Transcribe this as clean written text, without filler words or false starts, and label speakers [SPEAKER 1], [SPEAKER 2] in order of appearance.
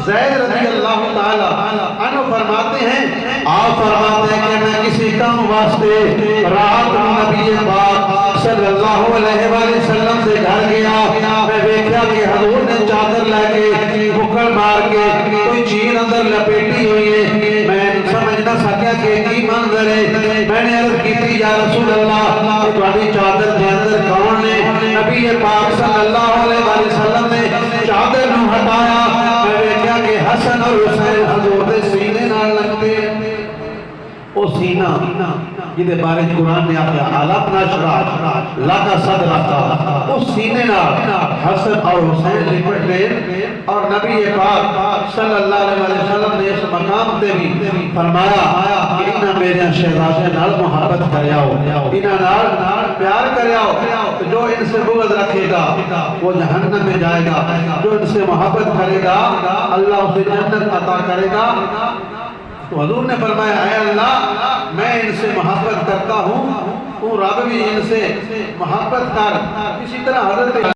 [SPEAKER 1] زید رضی اللہ تعالیٰ عنہ فرماتے ہیں آپ فرماتے ہیں کہ میں کسی کام واسطے رات نبی پاک صلی اللہ علیہ وآلہ وسلم سے گھر گیا میں دیکھا کہ حضور نے چادر لے کے بکڑ مار کے کوئی چیز اندر لپیٹی ہوئی ہے میں سمجھ نہ سکیا کہ کی منظر ہے میں نے عرض کی تھی یا رسول اللہ تمہاری چادر کے اندر کون نے نبی پاک صلی اللہ علیہ وآلہ وسلم نے چادر نو ہٹایا میں دیکھا کہ حسن اور حسین حضور دے سینے نال لگتے او سینہ جدے بارے قرآن نے آخیا عَلَقْنَا شَرَعَ لَقَ صَدْرَقَ اس سینے نال حسن اور حسین لپٹ لے اور نبی پاک صلی اللہ علیہ وسلم نے اس مقام تے بھی فرمایا کہ انہاں میرے شہزادے نال محبت کریاؤ انہاں نال پیار کریاؤ جو ان سے بغض رکھے گا وہ جہنم میں جائے گا جو ان سے محبت کرے گا اللہ اسے جنت عطا کرے گا تو حضور نے فرمایا اے اللہ میں ان سے محبت کرتا ہوں تو رب بھی ان سے محبت کر اسی طرح حضرت